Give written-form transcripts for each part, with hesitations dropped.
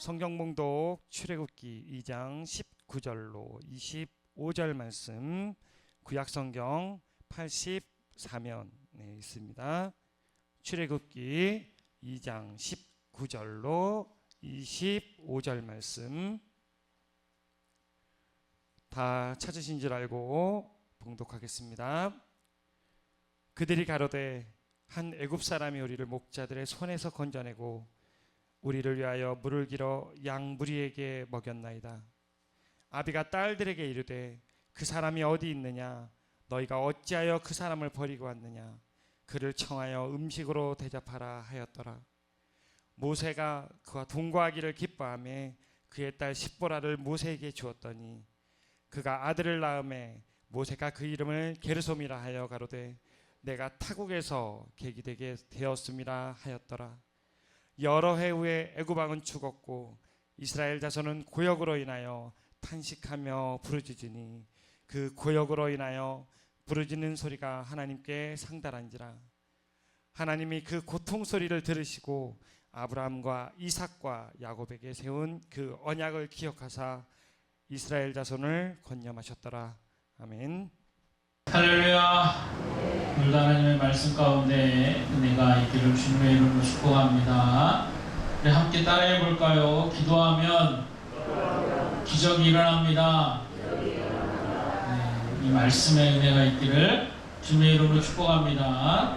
성경 봉독 출애굽기 2장 19절로 25절 말씀 구약 성경 84면에 있습니다. 출애굽기 2장 19절로 25절 말씀 다 찾으신 줄 알고 봉독하겠습니다. 그들이 가로되 한 애굽 사람이 우리를 목자들의 손에서 건져내고 우리를 위하여 물을 길어 양 무리에게 먹였나이다. 아비가 딸들에게 이르되 그 사람이 어디 있느냐? 너희가 어찌하여 그 사람을 버리고 왔느냐? 그를 청하여 음식으로 대접하라 하였더라. 모세가 그와 동거하기를 기뻐하며 그의 딸 십보라를 모세에게 주었더니 그가 아들을 낳음에 모세가 그 이름을 게르솜이라 하여 가로되 내가 타국에서 계기되게 되었음이라 하였더라. 여러 해 후에 애굽 왕은 죽었고 이스라엘 자손은 고역으로 인하여 탄식하며 부르짖으니 그 고역으로 인하여 부르짖는 소리가 하나님께 상달한지라. 하나님이 그 고통 소리를 들으시고 아브라함과 이삭과 야곱에게 세운 그 언약을 기억하사 이스라엘 자손을 건념하셨더라. 아멘. 할렐루야. 오늘도 하나님의 말씀 가운데 은혜가 있기를 주님의 이름으로 축복합니다. 우리 함께 따라해 볼까요? 기도하면 기적이 일어납니다. 이 말씀에 은혜가 있기를 주님의 이름으로 축복합니다.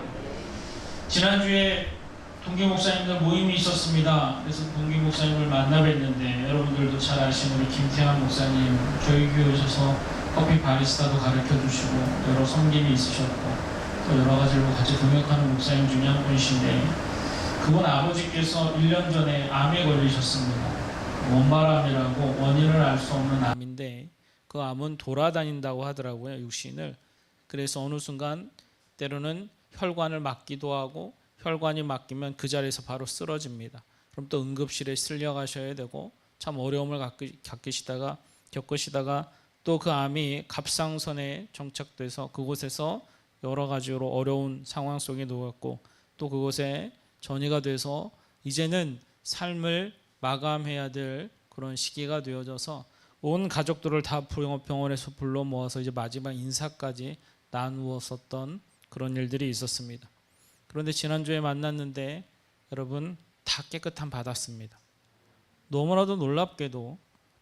지난주에 동기 목사님들 모임이 있었습니다. 그래서 동기 목사님을 만나 뵀는데 여러분들도 잘 아시는 우리 김태환 목사님 저희 교회에 오셔서 커피 바리스타도 가르쳐 주시고 여러 섬김이 있으셨고 또 여러 가지로 같이 동역하는 목사님 중에 한 분이신데 그분 아버지께서 1년 전에 암에 걸리셨습니다. 원바람이라고 원인을 알 수 없는 암인데 그 암은 돌아다닌다고 하더라고요. 육신을. 그래서 어느 순간 때로는 혈관을 막기도 하고 혈관이 막히면 그 자리에서 바로 쓰러집니다. 그럼 또 응급실에 실려가셔야 되고 참 어려움을 겪으시다가 또 그 암이 갑상선에 정착돼서 그곳에서 여러 가지로 어려운 상황 속에 놓였고 또 그곳에 전이가 돼서 이제는 삶을 마감해야 될 그런 시기가 되어져서 온 가족들을 다 병원에서 불러 모아서 이제 마지막 인사까지 나누었었던 그런 일들이 있었습니다. 그런데 지난주에 만났는데 여러분 다 깨끗함 받았습니다. 너무나도 놀랍게도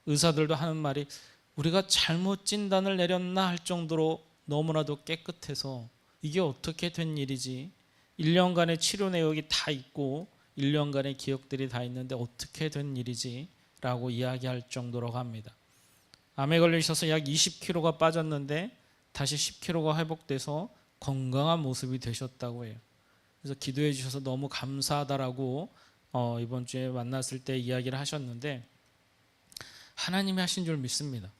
의사들도 하는 말이 우리가 잘못 진단을 내렸나 할 정도로 너무나도 깨끗해서 이게 어떻게 된 일이지? 1년간의 치료 내역이 다 있고 1년간의 기억들이 다 있는데 어떻게 된 일이지? 라고 이야기할 정도라고 합니다. 암에 걸리셔서 약 20kg가 빠졌는데 다시 10kg가 회복돼서 건강한 모습이 되셨다고 해요. 그래서 기도해 주셔서 너무 감사하다라고 이번 주에 만났을 때 이야기를 하셨는데 하나님이 하신 줄 믿습니다.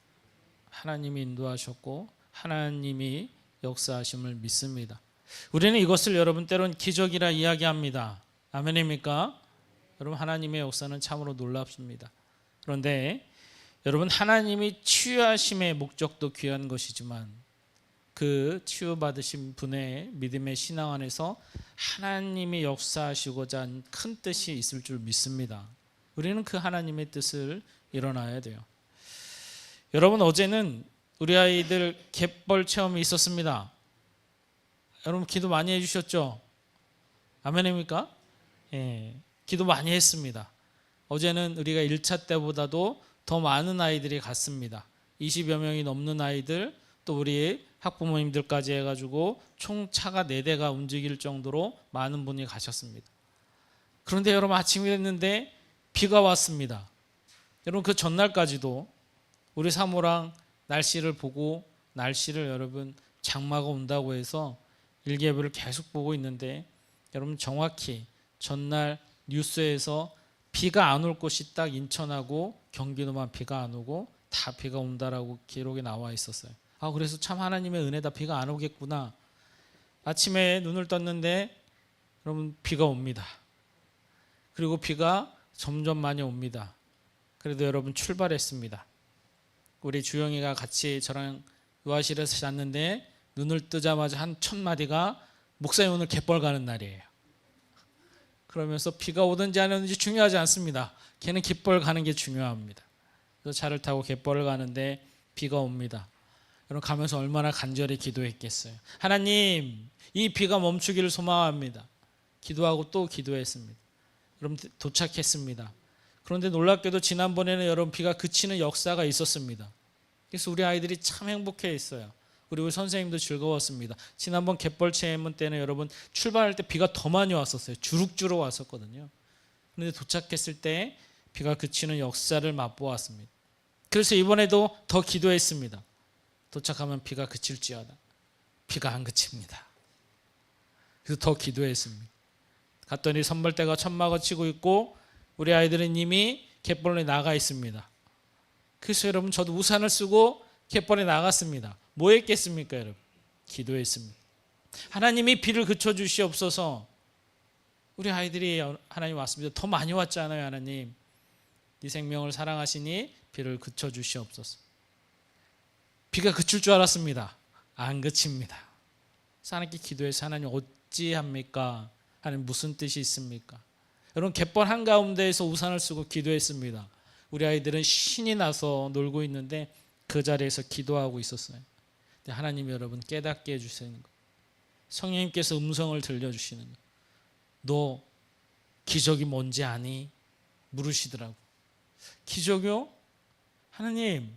하나님이 인도하셨고 하나님이 역사하심을 믿습니다. 우리는 이것을 여러분 때로는 기적이라 이야기합니다. 아멘입니까? 여러분 하나님의 역사는 참으로 놀랍습니다. 그런데 여러분 하나님이 치유하심의 목적도 귀한 것이지만 그 치유받으신 분의 믿음의 신앙 안에서 하나님이 역사하시고자 한 큰 뜻이 있을 줄 믿습니다. 우리는 그 하나님의 뜻을 일어나야 돼요. 여러분 어제는 우리 아이들 갯벌 체험이 있었습니다. 여러분 기도 많이 해주셨죠? 아멘입니까? 예, 기도 많이 했습니다. 어제는 우리가 1차 때보다도 더 많은 아이들이 갔습니다. 20여 명이 넘는 아이들 또 우리 학부모님들까지 해가지고 총 차가 4대가 움직일 정도로 많은 분이 가셨습니다. 그런데 여러분 아침이 됐는데 비가 왔습니다. 여러분 그 전날까지도 우리 사모랑 날씨를 보고 날씨를 여러분 장마가 온다고 해서 일기예보를 계속 보고 있는데 여러분 정확히 전날 뉴스에서 비가 안 올 곳이 딱 인천하고 경기도만 비가 안 오고 다 비가 온다라고 기록이 나와 있었어요. 그래서 참 하나님의 은혜다. 비가 안 오겠구나. 아침에 눈을 떴는데 여러분 비가 옵니다. 그리고 비가 점점 많이 옵니다. 그래도 여러분 출발했습니다. 우리 주영이가 같이 저랑 요아실에서 잤는데 눈을 뜨자마자 한 첫 마디가 목사님 오늘 갯벌 가는 날이에요. 그러면서 비가 오든지 안 오든지 중요하지 않습니다. 걔는 갯벌 가는 게 중요합니다. 그래서 차를 타고 갯벌을 가는데 비가 옵니다. 여러분 가면서 얼마나 간절히 기도했겠어요. 하나님, 이 비가 멈추기를 소망합니다. 기도하고 또 기도했습니다. 여러분 도착했습니다. 그런데 놀랍게도 지난번에는 여러분 비가 그치는 역사가 있었습니다. 그래서 우리 아이들이 참 행복해 했어요. 그리고 선생님도 즐거웠습니다. 지난번 갯벌 체험 때는 여러분 출발할 때 비가 더 많이 왔었어요. 주룩주룩 왔었거든요. 그런데 도착했을 때 비가 그치는 역사를 맛보았습니다. 그래서 이번에도 더 기도했습니다. 도착하면 비가 그칠지어다. 비가 안 그칩니다. 그래서 더 기도했습니다. 갔더니 선벌대가 천막을 치고 있고 우리 아이들은 이미 갯벌에 나가 있습니다. 그래서 여러분 저도 우산을 쓰고 갯벌에 나갔습니다. 뭐 했겠습니까 여러분? 기도했습니다. 하나님이 비를 그쳐주시옵소서. 우리 아이들이 하나님 왔습니다. 더 많이 왔잖아요. 하나님 네 생명을 사랑하시니 비를 그쳐주시옵소서. 비가 그칠 줄 알았습니다. 안 그칩니다. 하나님께 기도해서 하나님 어찌합니까? 하나님 무슨 뜻이 있습니까? 여러분 갯벌 한가운데에서 우산을 쓰고 기도했습니다. 우리 아이들은 신이 나서 놀고 있는데 그 자리에서 기도하고 있었어요. 근데 하나님 여러분 깨닫게 해주시는 거. 성령님께서 음성을 들려주시는 거. 너 기적이 뭔지 아니? 물으시더라고. 기적이요? 하나님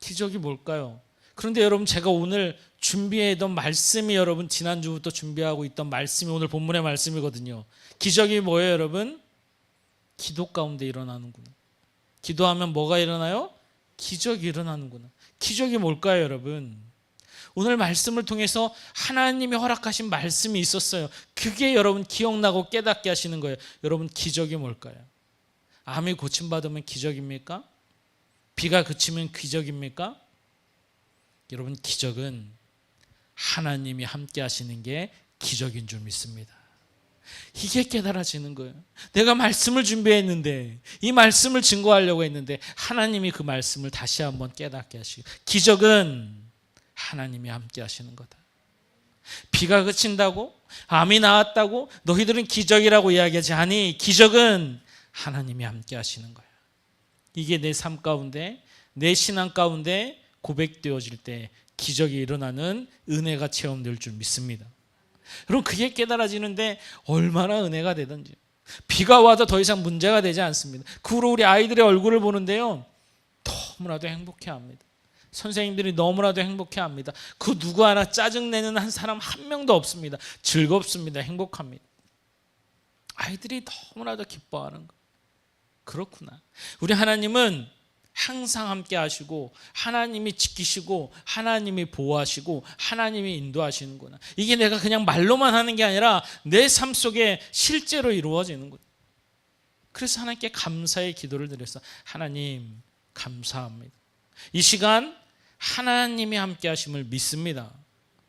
기적이 뭘까요? 그런데 여러분 제가 오늘 준비했던 말씀이 여러분 지난주부터 준비하고 있던 말씀이 오늘 본문의 말씀이거든요. 기적이 뭐예요 여러분? 기도 가운데 일어나는구나. 기도하면 뭐가 일어나요? 기적이 일어나는구나. 기적이 뭘까요 여러분? 오늘 말씀을 통해서 하나님이 허락하신 말씀이 있었어요. 그게 여러분 기억나고 깨닫게 하시는 거예요. 여러분 기적이 뭘까요? 암이 고침받으면 기적입니까? 비가 그치면 기적입니까? 여러분 기적은 하나님이 함께 하시는 게 기적인 줄 믿습니다. 이게 깨달아지는 거예요. 내가 말씀을 준비했는데 이 말씀을 증거하려고 했는데 하나님이 그 말씀을 다시 한번 깨닫게 하시고 기적은 하나님이 함께 하시는 거다. 비가 그친다고? 암이 나았다고? 너희들은 기적이라고 이야기하지 아니 기적은 하나님이 함께 하시는 거야. 이게 내 삶 가운데 내 신앙 가운데 고백되어질 때 기적이 일어나는 은혜가 체험될 줄 믿습니다. 여러분 그게 깨달아지는데 얼마나 은혜가 되든지 비가 와도 더 이상 문제가 되지 않습니다. 그 후로 우리 아이들의 얼굴을 보는데요 너무나도 행복해합니다. 선생님들이 너무나도 행복해합니다. 그 누구 하나 짜증내는 한 사람 한 명도 없습니다. 즐겁습니다. 행복합니다. 아이들이 너무나도 기뻐하는 거. 그렇구나. 우리 하나님은 항상 함께 하시고 하나님이 지키시고 하나님이 보호하시고 하나님이 인도하시는구나. 이게 내가 그냥 말로만 하는 게 아니라 내 삶 속에 실제로 이루어지는구나. 그래서 하나님께 감사의 기도를 드렸어. 하나님 감사합니다. 이 시간 하나님이 함께 하심을 믿습니다.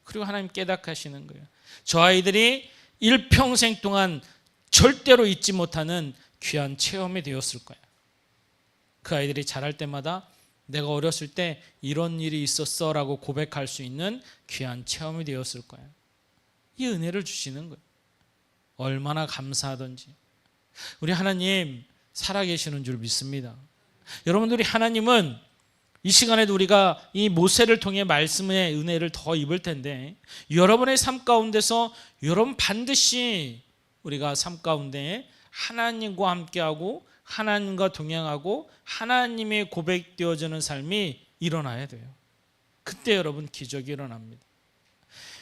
그리고 하나님 깨닫게 하시는 거예요. 저 아이들이 일평생 동안 절대로 잊지 못하는 귀한 체험이 되었을 거예요. 그 아이들이 자랄 때마다 내가 어렸을 때 이런 일이 있었어 라고 고백할 수 있는 귀한 체험이 되었을 거예요. 이 은혜를 주시는 거예요. 얼마나 감사하던지. 우리 하나님 살아계시는 줄 믿습니다. 여러분들이 하나님은 이 시간에도 우리가 이 모세를 통해 말씀의 은혜를 더 입을 텐데 여러분의 삶 가운데서 여러분 반드시 우리가 삶 가운데 하나님과 함께하고 하나님과 동행하고 하나님의 고백되어지는 삶이 일어나야 돼요. 그때 여러분 기적이 일어납니다.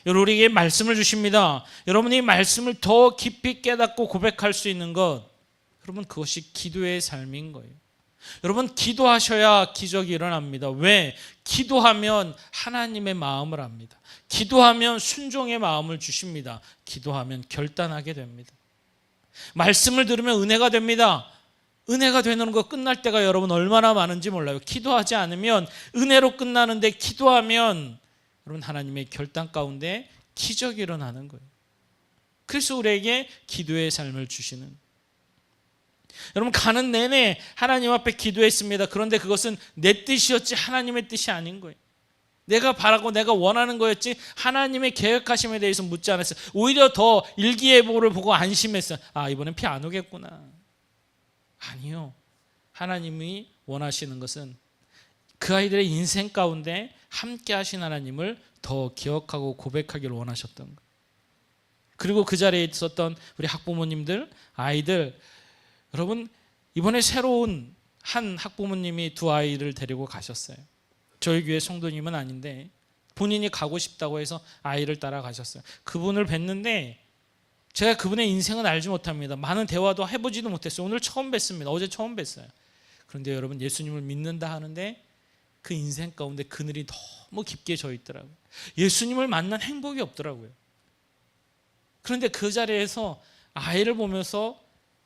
여러분 우리에게 말씀을 주십니다. 여러분이 말씀을 더 깊이 깨닫고 고백할 수 있는 것 여러분 그것이 기도의 삶인 거예요. 여러분 기도하셔야 기적이 일어납니다. 왜? 기도하면 하나님의 마음을 압니다. 기도하면 순종의 마음을 주십니다. 기도하면 결단하게 됩니다. 말씀을 들으면 은혜가 됩니다. 은혜가 되는 거 끝날 때가 여러분 얼마나 많은지 몰라요. 기도하지 않으면 은혜로 끝나는데 기도하면 여러분 하나님의 결단 가운데 기적이 일어나는 거예요. 그래서 우리에게 기도의 삶을 주시는. 여러분 가는 내내 하나님 앞에 기도했습니다. 그런데 그것은 내 뜻이었지 하나님의 뜻이 아닌 거예요. 내가 바라고 내가 원하는 거였지 하나님의 계획하심에 대해서 묻지 않았어요. 오히려 더 일기예보를 보고 안심했어요. 아 이번엔 비 안 오겠구나. 아니요. 하나님이 원하시는 것은 그 아이들의 인생 가운데 함께 하신 하나님을 더 기억하고 고백하기를 원하셨던 거예요. 그리고 그 자리에 있었던 우리 학부모님들, 아이들, 여러분 이번에 새로운 한 학부모님이 두 아이를 데리고 가셨어요. 저희 교회 성도님은 아닌데 본인이 가고 싶다고 해서 아이를 따라가셨어요. 그분을 뵀는데 제가 그분의 인생은 알지 못합니다. 많은 대화도 해보지도 못했어요. 오늘 처음 뵀습니다. 어제 처음 뵀어요. 그런데 여러분 예수님을 믿는다 하는데 그 인생 가운데 그늘이 너무 깊게 져 있더라고요. 예수님을 만난 행복이 없더라고요. 그런데 그 자리에서 아이를 보면서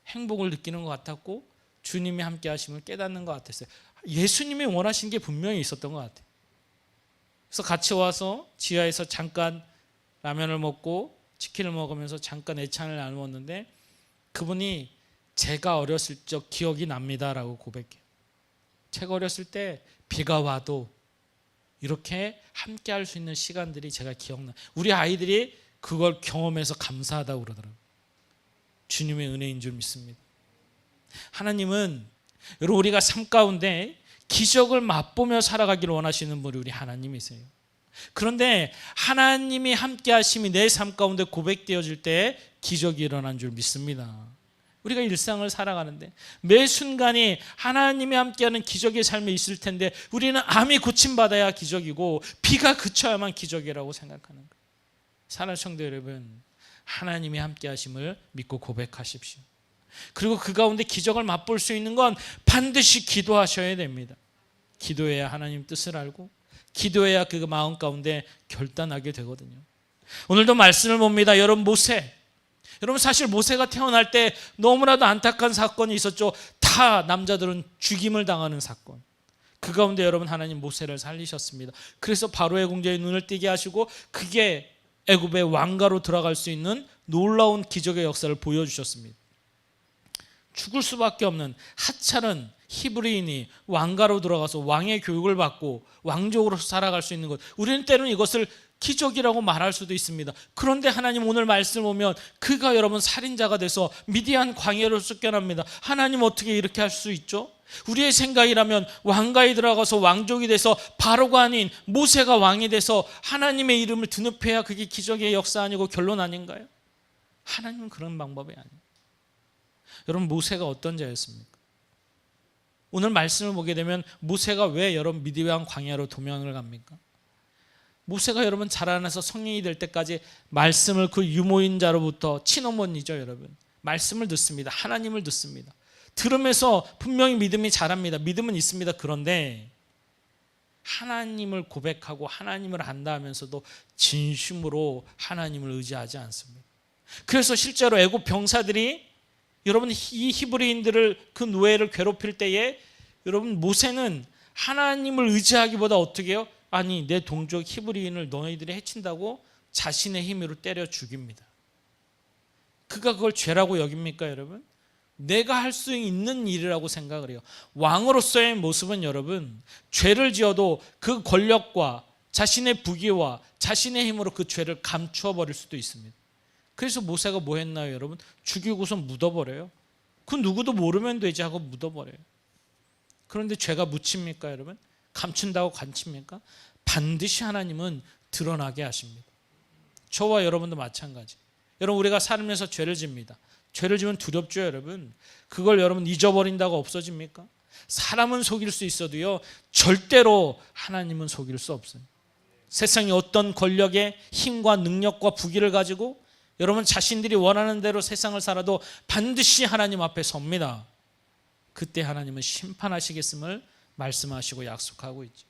행복을 느끼는 것 같았고 주님이 함께 하심을 깨닫는 것 같았어요. 예수님이 원하신 게 분명히 있었던 것 같아요. 그래서 같이 와서 지하에서 잠깐 라면을 먹고 치킨을 먹으면서 잠깐 애찬을 나누었는데 그분이 제가 어렸을 적 기억이 납니다라고 고백해요. 제가 어렸을 때 비가 와도 이렇게 함께 할 수 있는 시간들이 제가 기억나요. 우리 아이들이 그걸 경험해서 감사하다고 그러더라고요. 주님의 은혜인 줄 믿습니다. 하나님은 여러분 우리가 삶 가운데 기적을 맛보며 살아가기를 원하시는 분이 우리 하나님이세요. 그런데 하나님이 함께 하심이 내 삶 가운데 고백되어질 때 기적이 일어난 줄 믿습니다. 우리가 일상을 살아가는데 매 순간이 하나님이 함께하는 기적의 삶에 있을 텐데 우리는 암이 고침받아야 기적이고 비가 그쳐야만 기적이라고 생각하는 거예요. 사랑하는 성도 여러분, 하나님이 함께 하심을 믿고 고백하십시오. 그리고 그 가운데 기적을 맛볼 수 있는 건 반드시 기도하셔야 됩니다. 기도해야 하나님 뜻을 알고 기도해야 그 마음 가운데 결단하게 되거든요. 오늘도 말씀을 봅니다. 여러분 여러분 사실 모세가 태어날 때 너무나도 안타까운 사건이 있었죠. 다 남자들은 죽임을 당하는 사건. 그 가운데 여러분 하나님 모세를 살리셨습니다. 그래서 바로의 궁정에 눈을 띄게 하시고 그게 애굽의 왕가로 들어갈 수 있는 놀라운 기적의 역사를 보여주셨습니다. 죽을 수밖에 없는 하찮은 히브리인이 왕가로 들어가서 왕의 교육을 받고 왕족으로 살아갈 수 있는 것, 우리는 때로는 이것을 기적이라고 말할 수도 있습니다. 그런데 하나님 오늘 말씀 보면 그가 여러분 살인자가 돼서 미디안 광야로 쫓겨납니다. 하나님 어떻게 이렇게 할 수 있죠? 우리의 생각이라면 왕가에 들어가서 왕족이 돼서 바로가 아닌 모세가 왕이 돼서 하나님의 이름을 드높여야 그게 기적의 역사 아니고 결론 아닌가요? 하나님은 그런 방법이 아니에요. 여러분 모세가 어떤 자였습니까? 오늘 말씀을 보게 되면 모세가 왜 여러분 미디안 광야로 도망을 갑니까? 모세가 여러분 자라나서 성인이 될 때까지 말씀을 그 유모인자로부터 친어머니죠 여러분. 말씀을 듣습니다. 하나님을 듣습니다. 들으면서 분명히 믿음이 자랍니다. 믿음은 있습니다. 그런데 하나님을 고백하고 하나님을 안다 하면서도 진심으로 하나님을 의지하지 않습니다. 그래서 실제로 애국 병사들이 여러분 이 히브리인들을 그 노예를 괴롭힐 때에 여러분 모세는 하나님을 의지하기보다 어떻게 해요? 아니 내 동족 히브리인을 너희들이 해친다고 자신의 힘으로 때려 죽입니다. 그가 그걸 죄라고 여깁니까 여러분? 내가 할 수 있는 일이라고 생각을 해요. 왕으로서의 모습은 여러분 죄를 지어도 그 권력과 자신의 부귀와 자신의 힘으로 그 죄를 감추어 버릴 수도 있습니다. 그래서 모세가 뭐 했나요 여러분? 죽이고서 묻어버려요. 그 누구도 모르면 되지 하고 묻어버려요. 그런데 죄가 묻힙니까 여러분? 감춘다고 감춥니까? 반드시 하나님은 드러나게 하십니다. 저와 여러분도 마찬가지. 여러분 우리가 살면서 죄를 집니다. 죄를 지면 두렵죠 여러분? 그걸 여러분 잊어버린다고 없어집니까? 사람은 속일 수 있어도요 절대로 하나님은 속일 수 없어요. 세상이 어떤 권력의 힘과 능력과 부귀를 가지고 여러분 자신들이 원하는 대로 세상을 살아도 반드시 하나님 앞에 섭니다. 그때 하나님은 심판하시겠음을 말씀하시고 약속하고 있죠.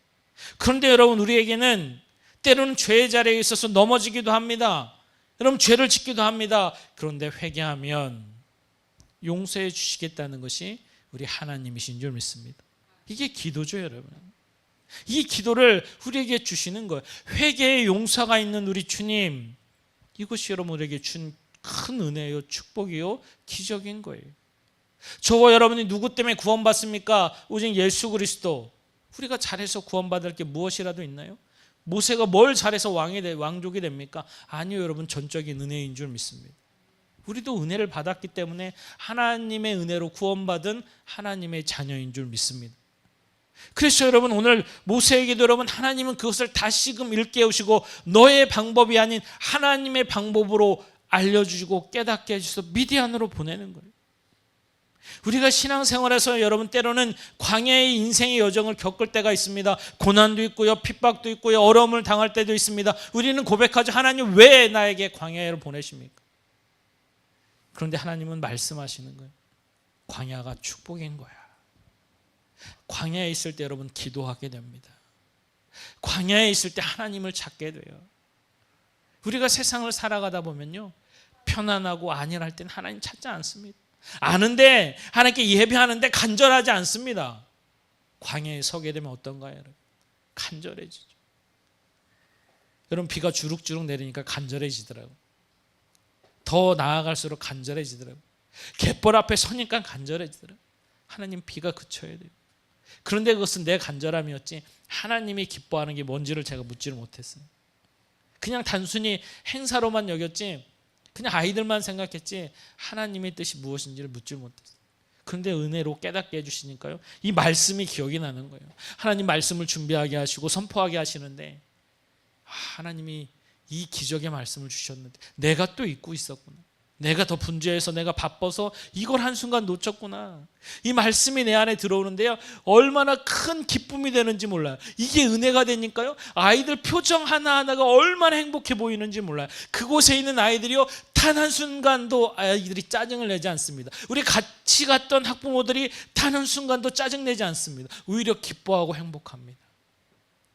그런데 여러분 우리에게는 때로는 죄의 자리에 있어서 넘어지기도 합니다. 여러분 죄를 짓기도 합니다. 그런데 회개하면 용서해 주시겠다는 것이 우리 하나님이신 줄 믿습니다. 이게 기도죠 여러분. 이 기도를 우리에게 주시는 거예요. 회개의 용서가 있는 우리 주님, 이것이 여러분에게 준 큰 은혜요 축복이요 기적인 거예요. 저와 여러분이 누구 때문에 구원받습니까? 오직 예수 그리스도. 우리가 잘해서 구원받을 게 무엇이라도 있나요? 모세가 뭘 잘해서 왕족이 됩니까? 아니요 여러분 전적인 은혜인 줄 믿습니다. 우리도 은혜를 받았기 때문에 하나님의 은혜로 구원받은 하나님의 자녀인 줄 믿습니다. 그래서 여러분 오늘 모세에게도 여러분 하나님은 그것을 다시금 일깨우시고 너의 방법이 아닌 하나님의 방법으로 알려주시고 깨닫게 해주셔서 미디안으로 보내는 거예요. 우리가 신앙생활에서 여러분 때로는 광야의 인생의 여정을 겪을 때가 있습니다. 고난도 있고요, 핍박도 있고요, 어려움을 당할 때도 있습니다. 우리는 고백하죠. 하나님 왜 나에게 광야를 보내십니까? 그런데 하나님은 말씀하시는 거예요. 광야가 축복인 거야. 광야에 있을 때 여러분 기도하게 됩니다. 광야에 있을 때 하나님을 찾게 돼요. 우리가 세상을 살아가다 보면요, 편안하고 안일할 때는 하나님 찾지 않습니다. 아는데 하나님께 예배하는데 간절하지 않습니다. 광야에 서게 되면 어떤가요, 여러분? 간절해지죠. 여러분 비가 주룩주룩 내리니까 간절해지더라고요. 더 나아갈수록 간절해지더라고요. 갯벌 앞에 서니까 간절해지더라고요. 하나님 비가 그쳐야 돼요. 그런데 그것은 내 간절함이었지 하나님이 기뻐하는 게 뭔지를 제가 묻지를 못했어요. 그냥 단순히 행사로만 여겼지 그냥 아이들만 생각했지 하나님의 뜻이 무엇인지를 묻지 못했어요. 그런데 은혜로 깨닫게 해주시니까요, 이 말씀이 기억이 나는 거예요. 하나님 말씀을 준비하게 하시고 선포하게 하시는데 하나님이 이 기적의 말씀을 주셨는데 내가 또 잊고 있었구나. 내가 더 분주해서 내가 바빠서 이걸 한순간 놓쳤구나. 이 말씀이 내 안에 들어오는데요, 얼마나 큰 기쁨이 되는지 몰라요. 이게 은혜가 되니까요, 아이들 표정 하나하나가 얼마나 행복해 보이는지 몰라요. 그곳에 있는 아이들이요, 단 한순간도 아이들이 짜증을 내지 않습니다. 우리 같이 갔던 학부모들이 단 한순간도 짜증내지 않습니다. 오히려 기뻐하고 행복합니다.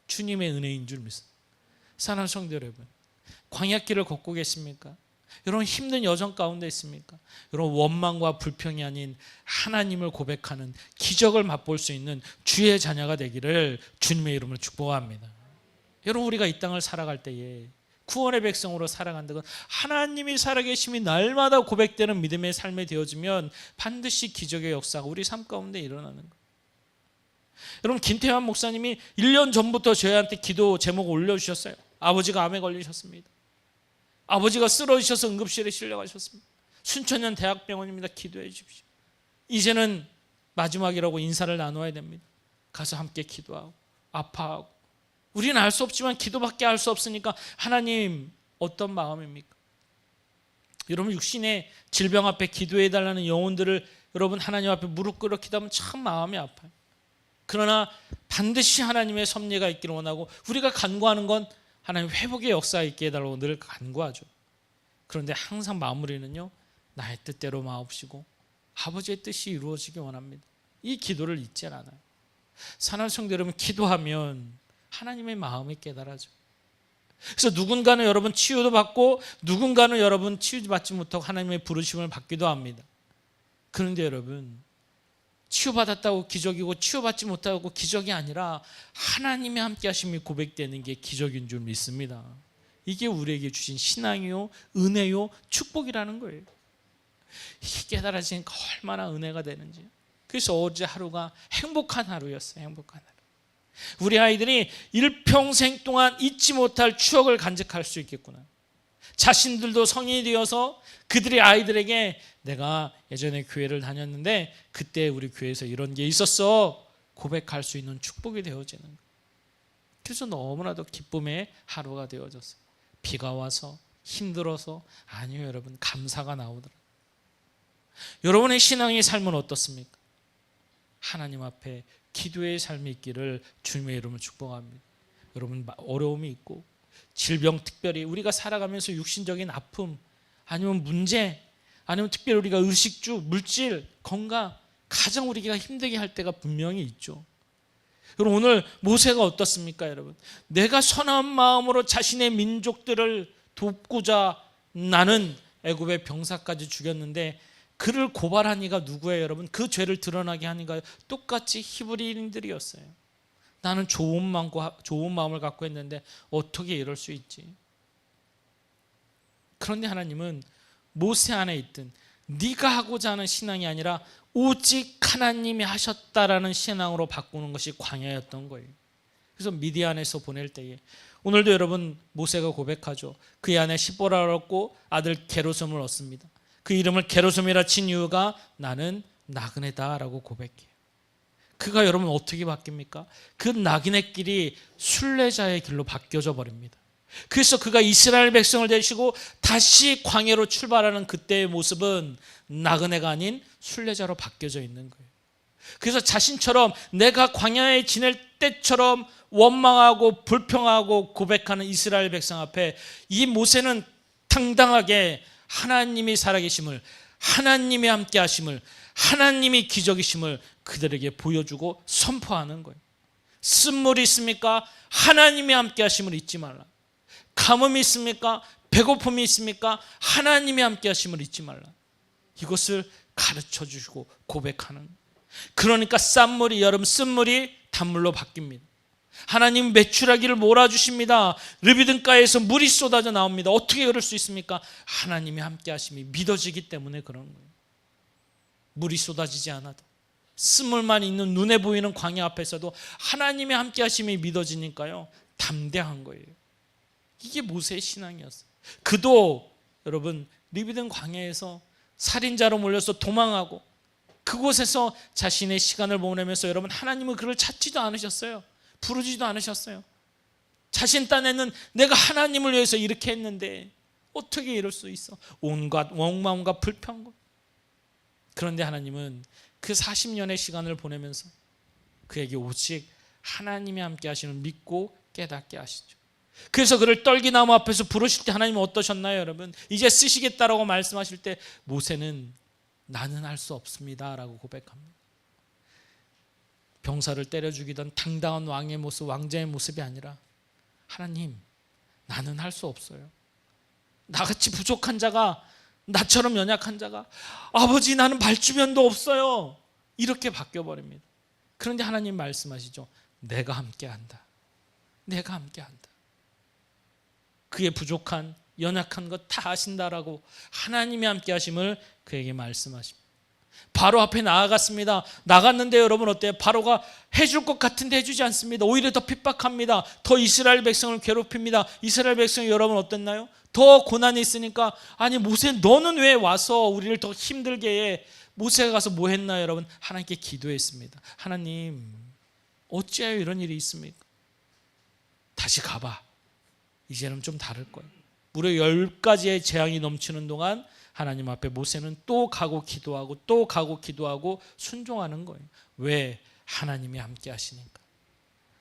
주님의 은혜인 줄 믿습니다. 사랑하는 성도 여러분, 광야길을 걷고 계십니까? 여러분 힘든 여정 가운데 있습니까? 여러분 원망과 불평이 아닌 하나님을 고백하는 기적을 맛볼 수 있는 주의 자녀가 되기를 주님의 이름으로 축복합니다. 여러분 우리가 이 땅을 살아갈 때에 구원의 백성으로 살아간다고 하나님이 살아계심이 날마다 고백되는 믿음의 삶이 되어지면 반드시 기적의 역사가 우리 삶 가운데 일어나는 거예요. 여러분 김태환 목사님이 1년 전부터 저희한테 기도 제목을 올려주셨어요. 아버지가 암에 걸리셨습니다. 아버지가 쓰러지셔서 응급실에 실려가셨습니다. 순천연 대학병원입니다. 기도해 주십시오. 이제는 마지막이라고 인사를 나눠야 됩니다. 가서 함께 기도하고 아파하고 우리는 알 수 없지만 기도밖에 할 수 없으니까 하나님 어떤 마음입니까? 여러분 육신의 질병 앞에 기도해달라는 영혼들을 여러분 하나님 앞에 무릎 꿇어 기도하면 참 마음이 아파요. 그러나 반드시 하나님의 섭리가 있기를 원하고 우리가 간구하는 건 하나님 회복의 역사가 있게 해달라고 늘 간구하죠. 그런데 항상 마무리는요, 나의 뜻대로 마옵시고 아버지의 뜻이 이루어지기 원합니다. 이 기도를 잊지 않아요. 사랑하는 성도 여러분, 기도하면 하나님의 마음이 깨달아져. 그래서 누군가는 여러분 치유도 받고 누군가는 여러분 치유받지 못하고 하나님의 부르심을 받기도 합니다. 그런데 여러분 치유받았다고 기적이고 치유받지 못하고 기적이 아니라 하나님의 함께 하심이 고백되는 게 기적인 줄 믿습니다. 이게 우리에게 주신 신앙이요, 은혜요, 축복이라는 거예요. 이게 깨달아지니까 얼마나 은혜가 되는지. 그래서 어제 하루가 행복한 하루였어요. 행복한 하루. 우리 아이들이 일평생 동안 잊지 못할 추억을 간직할 수 있겠구나. 자신들도 성인이 되어서 그들의 아이들에게 내가 예전에 교회를 다녔는데 그때 우리 교회에서 이런 게 있었어 고백할 수 있는 축복이 되어지는 거예요. 그래서 너무나도 기쁨의 하루가 되어졌어요. 비가 와서 힘들어서 아니요, 여러분 감사가 나오더라고요. 여러분의 신앙의 삶은 어떻습니까? 하나님 앞에 기도의 삶이 있기를 주님의 이름으로 축복합니다. 여러분 어려움이 있고 질병, 특별히 우리가 살아가면서 육신적인 아픔 아니면 문제 아니면 특별히 우리가 의식주, 물질, 건강 가장 우리가 힘들게 할 때가 분명히 있죠. 여러분 오늘 모세가 어떻습니까? 여러분 내가 선한 마음으로 자신의 민족들을 돕고자 나는 애굽의 병사까지 죽였는데 그를 고발한 이가 누구예요? 여러분 그 죄를 드러나게 한 이가 똑같이 히브리인들이었어요. 나는 좋은 마음을 갖고 했는데 어떻게 이럴 수 있지? 그런데 하나님은 모세 안에 있던 네가 하고자 하는 신앙이 아니라 오직 하나님이 하셨다라는 신앙으로 바꾸는 것이 광야였던 거예요. 그래서 미디안에서 보낼 때에 오늘도 여러분 모세가 고백하죠. 그의 아내 시보라를 얻고 아들 게르솜을 얻습니다. 그 이름을 게르솜이라 친 이유가 나는 나그네다라고 고백해요. 그가 여러분 어떻게 바뀝니까? 그 나그네 길이 순례자의 길로 바뀌어져 버립니다. 그래서 그가 이스라엘 백성을 데리고 다시 광야로 출발하는 그때의 모습은 나그네가 아닌 순례자로 바뀌어져 있는 거예요. 그래서 자신처럼 내가 광야에 지낼 때처럼 원망하고 불평하고 고백하는 이스라엘 백성 앞에 이 모세는 당당하게 하나님이 살아계심을, 하나님이 함께 하심을, 하나님이 기적이심을 그들에게 보여주고 선포하는 거예요. 쓴물이 있습니까? 하나님이 함께 하심을 잊지 말라. 가뭄이 있습니까? 배고픔이 있습니까? 하나님이 함께 하심을 잊지 말라. 이것을 가르쳐 주시고 고백하는. 그러니까 싼물이 여러분 쓴물이 단물로 바뀝니다. 하나님 메추라기를 몰아주십니다. 르비든가에서 물이 쏟아져 나옵니다. 어떻게 그럴 수 있습니까? 하나님이 함께 하심이 믿어지기 때문에 그런 거예요. 물이 쏟아지지 않아도 쓴물만 있는 눈에 보이는 광야 앞에서도 하나님이 함께 하심이 믿어지니까요, 담대한 거예요. 이게 모세의 신앙이었어요. 그도 여러분 르비든 광야에서 살인자로 몰려서 도망하고 그곳에서 자신의 시간을 보내면서 여러분 하나님은 그를 찾지도 않으셨어요. 부르지도 않으셨어요. 자신 딴에는 내가 하나님을 위해서 이렇게 했는데 어떻게 이럴 수 있어? 온갖 원망과 불평과. 그런데 하나님은 그 40년의 시간을 보내면서 그에게 오직 하나님이 함께 하시는 믿고 깨닫게 하시죠. 그래서 그를 떨기나무 앞에서 부르실 때 하나님은 어떠셨나요, 여러분? 이제 쓰시겠다라고 말씀하실 때 모세는 나는 할 수 없습니다 라고 고백합니다. 병사를 때려 죽이던 당당한 왕의 모습, 왕자의 모습이 아니라 하나님, 나는 할 수 없어요. 나같이 부족한 자가, 나처럼 연약한 자가, 아버지 나는 발주변도 없어요, 이렇게 바뀌어버립니다. 그런데 하나님 말씀하시죠. 내가 함께한다. 내가 함께한다. 그의 부족한 연약한 것 다 아신다라고 하나님이 함께 하심을 그에게 말씀하십니다. 바로 앞에 나아갔습니다. 나갔는데 여러분 어때요? 바로가 해줄 것 같은데 해주지 않습니다. 오히려 더 핍박합니다. 더 이스라엘 백성을 괴롭힙니다. 이스라엘 백성이 여러분 어땠나요? 더 고난이 있으니까 아니 모세 너는 왜 와서 우리를 더 힘들게 해? 모세가 가서 뭐 했나요, 여러분? 하나님께 기도했습니다. 하나님 어찌하여 이런 일이 있습니까? 다시 가봐. 이제는 좀 다를 거예요. 무려 10가지의 재앙이 넘치는 동안 하나님 앞에 모세는 또 가고 기도하고 또 가고 기도하고 순종하는 거예요. 왜? 하나님이 함께 하시니까.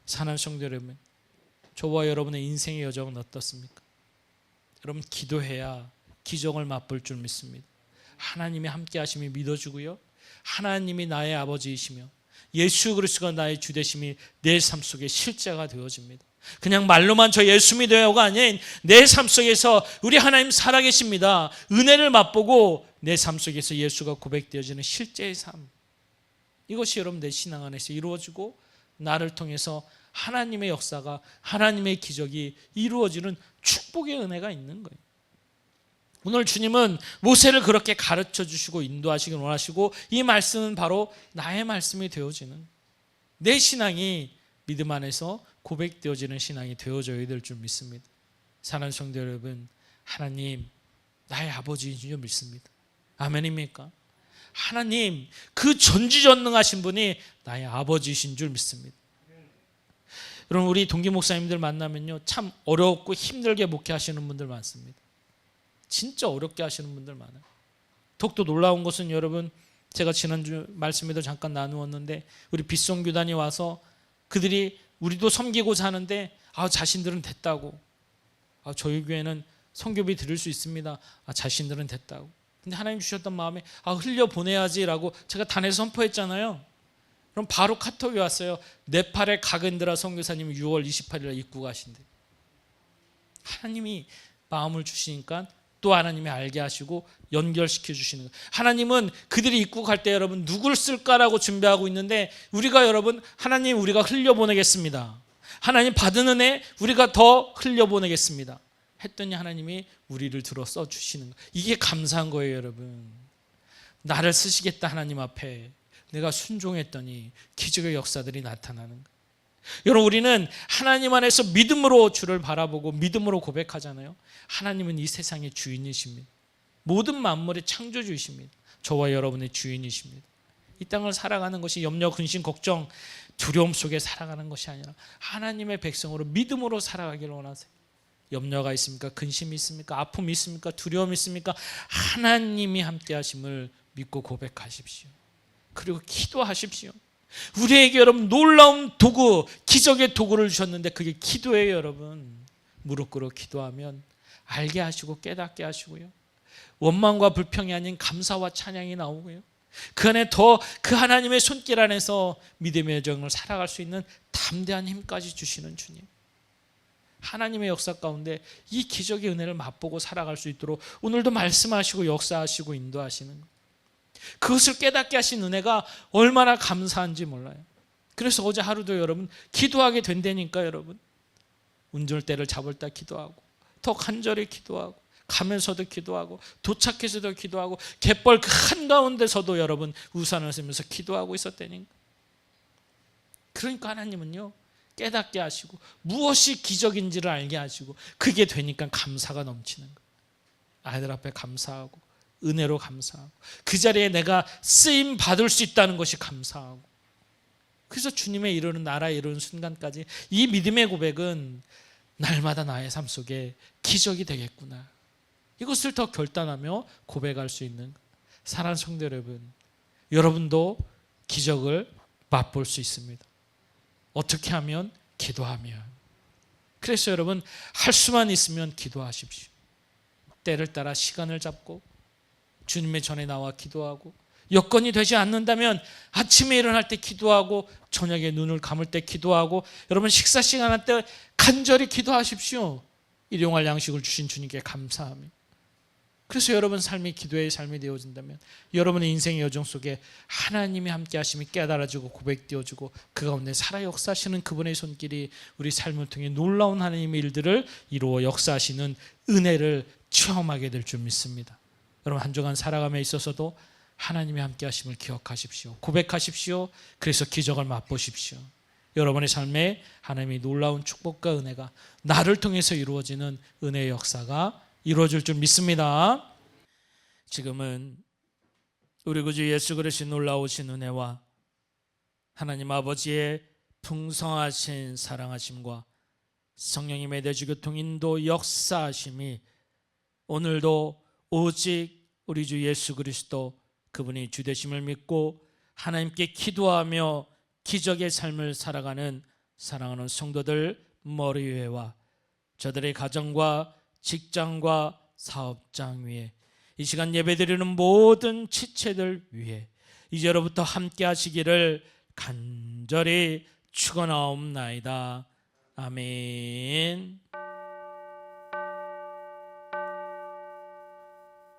사랑하는 성도 여러분, 저와 여러분의 인생의 여정은 어떻습니까? 여러분 기도해야 기적을 맛볼 줄 믿습니다. 하나님이 함께 하심이 믿어지고요, 하나님이 나의 아버지이시며 예수 그리스도가 나의 주 되심이 내 삶 속에 실제가 되어집니다. 그냥 말로만 저 예수 믿어요가 아닌 내 삶 속에서 우리 하나님 살아계십니다. 은혜를 맛보고 내 삶 속에서 예수가 고백되어지는 실제의 삶. 이것이 여러분 내 신앙 안에서 이루어지고 나를 통해서 하나님의 역사가, 하나님의 기적이 이루어지는 축복의 은혜가 있는 거예요. 오늘 주님은 모세를 그렇게 가르쳐 주시고 인도하시길 원하시고 이 말씀은 바로 나의 말씀이 되어지는, 내 신앙이 믿음 안에서 고백되어지는 신앙이 되어져야 될 줄 믿습니다. 사랑하는 성도 여러분, 하나님 나의 아버지인 줄 믿습니다. 아멘입니까? 하나님 그 전지전능하신 분이 나의 아버지이신 줄 믿습니다. 여러분 우리 동기 목사님들 만나면요 참 어렵고 힘들게 목회하시는 분들 많습니다. 진짜 어렵게 하시는 분들 많아요. 더욱더 놀라운 것은 여러분, 제가 지난주 말씀에도 잠깐 나누었는데 우리 빗송교단이 와서 그들이 우리도 섬기고자 하는데 자신들은 됐다고, 저희 교회는 선교비 드릴 수 있습니다, 자신들은 됐다고. 근데 하나님 주셨던 마음에 흘려보내야지라고 제가 단에서 선포했잖아요. 그럼 바로 카톡이 왔어요. 네팔의 가겐드라 선교사님이 6월 28일 입국하신대. 하나님이 마음을 주시니까 또 하나님이 알게 하시고 연결시켜 주시는 거예요. 하나님은 그들이 입국할 때 여러분 누굴 쓸까라고 준비하고 있는데 우리가 여러분 하나님 우리가 흘려보내겠습니다. 하나님 받은 은혜 우리가 더 흘려보내겠습니다. 했더니 하나님이 우리를 들어 써주시는 거예요. 이게 감사한 거예요, 여러분. 나를 쓰시겠다 하나님 앞에 내가 순종했더니 기적의 역사들이 나타나는 거예요. 여러분 우리는 하나님 안에서 믿음으로 주를 바라보고 믿음으로 고백하잖아요. 하나님은 이 세상의 주인이십니다. 모든 만물의 창조주이십니다. 저와 여러분의 주인이십니다. 이 땅을 살아가는 것이 염려, 근심, 걱정, 두려움 속에 살아가는 것이 아니라 하나님의 백성으로 믿음으로 살아가기를 원하세요. 염려가 있습니까? 근심이 있습니까? 아픔이 있습니까? 두려움이 있습니까? 하나님이 함께 하심을 믿고 고백하십시오. 그리고 기도하십시오. 우리에게 여러분 놀라운 도구, 기적의 도구를 주셨는데 그게 기도예요. 여러분 무릎 꿇어 기도하면 알게 하시고 깨닫게 하시고요, 원망과 불평이 아닌 감사와 찬양이 나오고요, 그 안에 더 그 하나님의 손길 안에서 믿음의 여정을 살아갈 수 있는 담대한 힘까지 주시는 주님, 하나님의 역사 가운데 이 기적의 은혜를 맛보고 살아갈 수 있도록 오늘도 말씀하시고 역사하시고 인도하시는 것, 그것을 깨닫게 하신 은혜가 얼마나 감사한지 몰라요. 그래서 어제 하루도 여러분 기도하게 된다니까. 여러분 운전대를 잡을 때 기도하고, 더 간절히 기도하고, 가면서도 기도하고, 도착해서도 기도하고, 갯벌 그 한가운데서도 여러분 우산을 쓰면서 기도하고 있었다니까. 그러니까 하나님은요 깨닫게 하시고 무엇이 기적인지를 알게 하시고 그게 되니까 감사가 넘치는 거예요. 아이들 앞에 감사하고 은혜로 감사하고 그 자리에 내가 쓰임 받을 수 있다는 것이 감사하고, 그래서 주님의 이루는 나라에 이루는 순간까지 이 믿음의 고백은 날마다 나의 삶 속에 기적이 되겠구나, 이것을 더 결단하며 고백할 수 있는 사랑하는 성도 여러분, 여러분도 기적을 맛볼 수 있습니다. 어떻게 하면? 기도하면. 그래서 여러분 할 수만 있으면 기도하십시오. 때를 따라 시간을 잡고 주님의 전에 나와 기도하고, 여건이 되지 않는다면 아침에 일어날 때 기도하고, 저녁에 눈을 감을 때 기도하고, 여러분 식사 시간 할 때 간절히 기도하십시오. 일용할 양식을 주신 주님께 감사하며. 그래서 여러분 삶이 기도의 삶이 되어진다면 여러분의 인생의 여정 속에 하나님이 함께 하심이 깨달아지고 고백되어지고 그 가운데 살아 역사하시는 그분의 손길이 우리 삶을 통해 놀라운 하나님의 일들을 이루어 역사하시는 은혜를 체험하게 될 줄 믿습니다. 여러분 한 주간 살아감에 있어서도 하나님이 함께 하심을 기억하십시오. 고백하십시오. 그래서 기적을 맛보십시오. 여러분의 삶에 하나님의 놀라운 축복과 은혜가 나를 통해서 이루어지는 은혜의 역사가 이루어질 줄 믿습니다. 지금은 우리 구주 예수 그리스도의 놀라우신 은혜와 하나님 아버지의 풍성하신 사랑하심과 성령님의 내주교통 인도 역사하심이 오늘도 오직 우리 주 예수 그리스도 그분이 주되심을 믿고 하나님께 기도하며 기적의 삶을 살아가는 사랑하는 성도들 머리 위에와 저들의 가정과 직장과 사업장 위에, 이 시간 예배드리는 모든 지체들 위에 이제로부터 함께 하시기를 간절히 축원하옵나이다. 아멘.